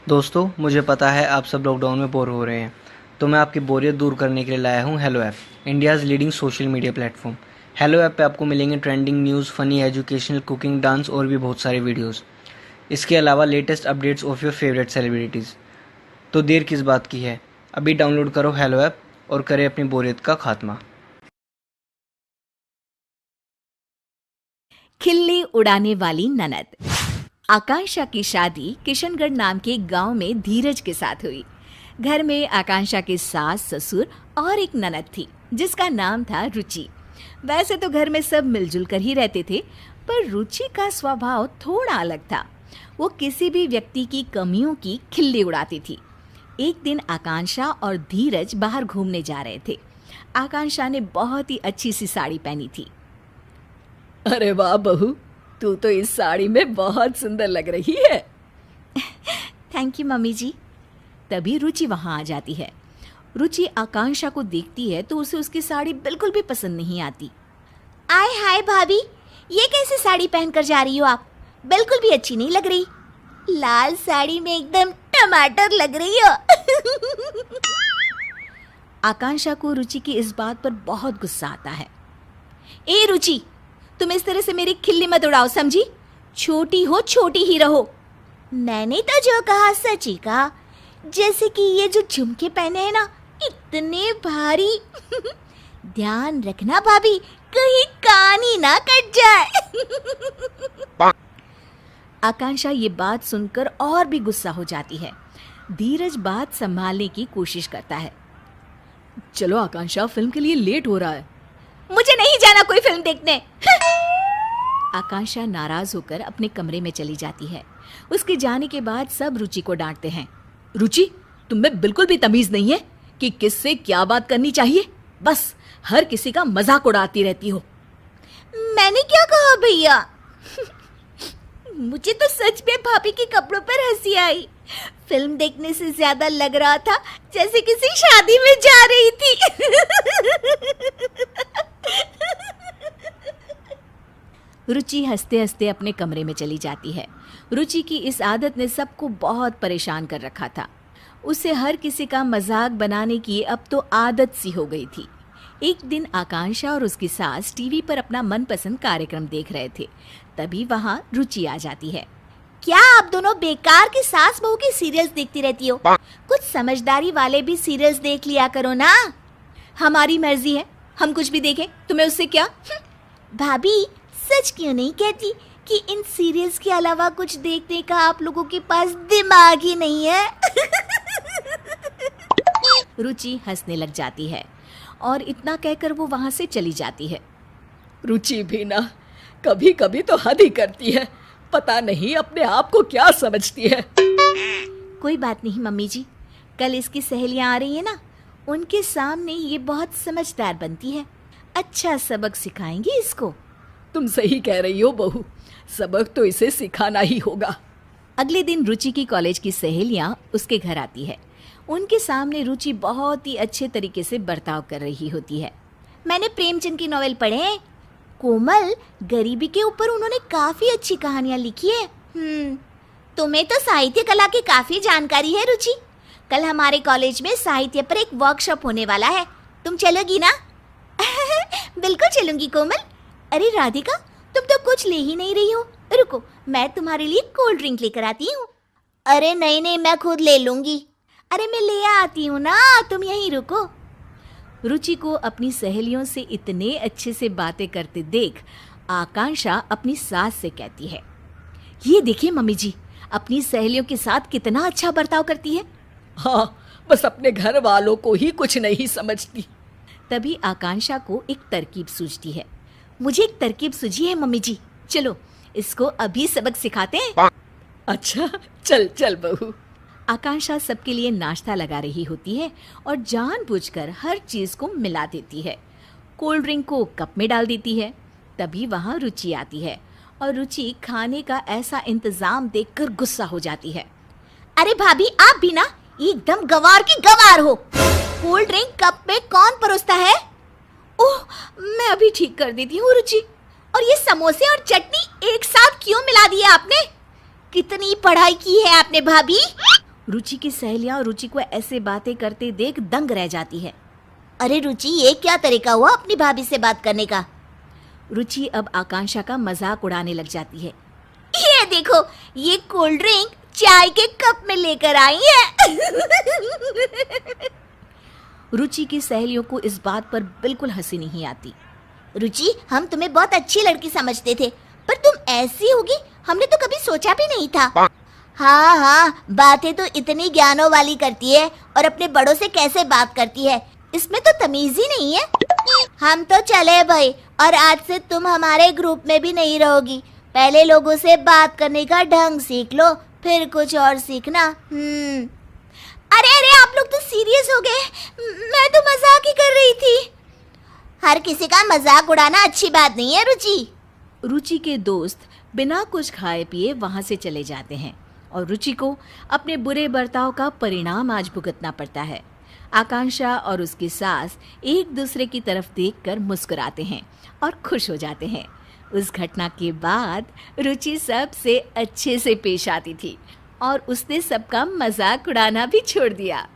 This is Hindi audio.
दोस्तों, मुझे पता है आप सब लॉकडाउन में बोर हो रहे हैं, तो मैं आपकी बोरियत दूर करने के लिए लाया हूँ hello app, India's leading social media platform. Hello app पे आपको मिलेंगे trending news, funny, educational, cooking, dance और भी बहुत सारे वीडियोस। इसके अलावा latest updates of your favourite celebrities. तो देर किस बात की है, अभी डाउनलोड करो हेलो ऐप और करें अपनी बोरियत का खात्मा। खिल्ली उड़ाने वाली ननद। आकांक्षा की शादी किशनगढ़ नाम के गांव में धीरज के साथ हुई। घर में आकांक्षा के सास, ससुर और एक ननद थी जिसका नाम था रुचि। वैसे तो घर में सब मिलजुल कर ही रहते थे, पर रुचि का स्वभाव थोड़ा अलग था। वो किसी भी व्यक्ति की कमियों की खिल्ली उड़ाती थी। एक दिन आकांक्षा और धीरज बाहर घूमने जा रहे थे। आकांक्षा ने बहुत ही अच्छी सी साड़ी पहनी थी। अरे वाह बहू, तू तो इस साड़ी में बहुत सुंदर लग रही है। थैंक यू मम्मी जी। तभी रुचि वहां आ जाती है। रुचि आकांक्षा को देखती है तो उसे उसकी साड़ी बिल्कुल भी पसंद नहीं आती। आय हाय भाभी, ये कैसी साड़ी पहनकर जा रही हो आप? बिल्कुल भी अच्छी नहीं लग रही। लाल साड़ी में एकदम टमाटर लग रही हो। आकांक्षा को रुचि की इस बात पर बहुत गुस्सा आता है। ए रुचि, तुम इस तरह से मेरी खिल्ली मत उड़ाओ, समझी? छोटी हो, छोटी ही रहो। मैंने तो जो कहा सच ही कहा। जैसे कि ये जो झुमके पहने हैं ना, इतने भारी। ध्यान रखना भाभी, कहीं कान ही ना कट जाए। आकांक्षा ये बात सुनकर और भी गुस्सा हो जाती है। धीरज बात संभालने की कोशिश करता है। चलो आकांक्षा, फिल्म के लिए लेट हो रहा है। मुझे नहीं जाना कोई फिल्म देखने। आकांक्षा नाराज होकर अपने कमरे में चली जाती है। उसके जाने के बाद सब रुचि को डांटते हैं। रुचि, तुम में बिल्कुल भी तमीज नहीं है कि किससे क्या बात करनी चाहिए। बस हर किसी का मजाक उड़ाती रहती हो। मैंने क्या कहा भैया? मुझे तो सच में भाभी के कपड़ों पर हंसी आई। फिल्म देखने से ज्यादा लग रहा था जैसे किसी शादी में जा रही थी। रुचि हंसते हंसते अपने कमरे में चली जाती है। रुचि की इस आदत ने सबको बहुत परेशान कर रखा था। उसे हर किसी का मजाक बनाने की अब तो आदत सी हो गई थी। एक दिन आकांक्षा और उसकी सास टीवी पर अपना मनपसंद कार्यक्रम देख रहे थे। तभी वहां रुचि आ जाती है। क्या आप दोनों बेकार के सास बहू के सीरियल्स देखती रहती हो? कुछ समझदारी वाले भी सीरियल्स देख लिया करो ना। हमारी मर्जी है, हम कुछ भी देखें, तुम्हें उससे क्या? भाभी, सच क्यों नहीं कहती कि इन सीरियल्स के अलावा कुछ देखने का आप लोगों के पास दिमाग ही नहीं है? रुचि हंसने लग जाती है और इतना कहकर वो वहां से चली जाती है। रुचि भी ना कभी कभी तो हद ही करती है। पता नहीं अपने आप को क्या समझती है। कोई बात नहीं मम्मी जी, कल इसकी सहेलियां आ रही है ना, उनके सामने ये बहुत समझदार बनती है। अच्छा सबक सिखाएंगे इसको। तुम सही कह रही हो बहू, सबक तो इसे सिखाना ही होगा। अगले दिन रुचि की कॉलेज की सहेलियां उसके घर आती है। उनके सामने रुचि बहुत ही अच्छे तरीके से बर्ताव कर रही होती है। मैंने प्रेमचंद की नॉवेल पढ़े हैं। कोमल, गरीबी के ऊपर उन्होंने काफी अच्छी कहानियां लिखी है। तुम्हें तो साहित्य कला की काफी जानकारी है रुचि। कल हमारे कॉलेज में साहित्य पर एक वर्कशॉप होने वाला है, तुम चलोगी ना? बिल्कुल चलूंगी कोमल। अरे राधिका, तुम तो कुछ ले ही नहीं रही हो। रुको, मैं तुम्हारे लिए कोल्ड ड्रिंक लेकर आती हूँ। अरे नहीं, मैं खुद ले लूंगी। अरे मैं ले आती हूँ ना, तुम यहीं रुको। रुचि को अपनी सहेलियों से इतने अच्छे से बातें करते देख आकांक्षा अपनी सास से कहती है, ये देखिए मम्मी जी, अपनी सहेलियों के साथ कितना अच्छा बर्ताव करती है। हाँ, बस अपने घर वालों को ही कुछ नहीं समझती। तभी आकांक्षा को एक तरकीब सूझती है। मुझे एक तरकीब सूझी है मम्मी जी, चलो इसको अभी सबक सिखाते हैं। अच्छा, चल चल बहू। आकांक्षा सबके लिए नाश्ता लगा रही होती है और जानबूझकर हर चीज को मिला देती है। कोल्ड ड्रिंक को कप में डाल देती है। तभी वहां रुचि आती है और रुचि खाने का ऐसा इंतजाम देखकर गुस्सा हो जाती है। अरे भाभी, आप भी ना एकदम गवार की गवार हो। कोल्ड ड्रिंक कप में कौन परोसता है? ओह, मैं अभी ठीक कर देती हूँ रुचि। और ये समोसे और चटनी एक साथ क्यों मिला दिया आपने? कितनी पढ़ाई की है आपने भाभी? रुचि की सहेलियां रुचि को ऐसे बातें करते देख दंग रह जाती है। अरे रुचि, ये क्या तरीका हुआ अपनी भाभी से बात करने का? रुचि अब आकांक्षा का मजाक उड़ाने लग जाती है। ये देखो, ये कोल्ड ड्रिंक चाय के कप में लेकर आई है। रुचि की सहेलियों को इस बात पर बिल्कुल हंसी नहीं आती। रुचि, हम तुम्हें बहुत अच्छी लड़की समझते थे, पर तुम ऐसी होगी हमने तो कभी सोचा भी नहीं था। हाँ हाँ, बातें तो इतनी ज्ञानों वाली करती है और अपने बड़ों से कैसे बात करती है, इसमें तो तमीज ही नहीं है। हम तो चले भाई, और आज से तुम हमारे ग्रुप में भी नहीं रहोगी। पहले लोगों से बात करने का ढंग सीख लो, फिर कुछ और सीखना। अरे अरे, आप लोग तो सीरियस हो गए, मैं तो मजाक ही कर रही थी। हर किसी का मजाक उड़ाना अच्छी बात नहीं है रुचि। रुचि के दोस्त बिना कुछ खाए पिए वहां से चले जाते हैं और रुचि को अपने बुरे बर्ताव का परिणाम आज भुगतना पड़ता है। आकांक्षा और उसकी सास एक दूसरे की तरफ देखकर मुस्कुराते हैं और खुश हो जाते हैं। उस घटना के बाद रुचि सबसे अच्छे से पेश आती थी और उसने सबका मजाक उड़ाना भी छोड़ दिया।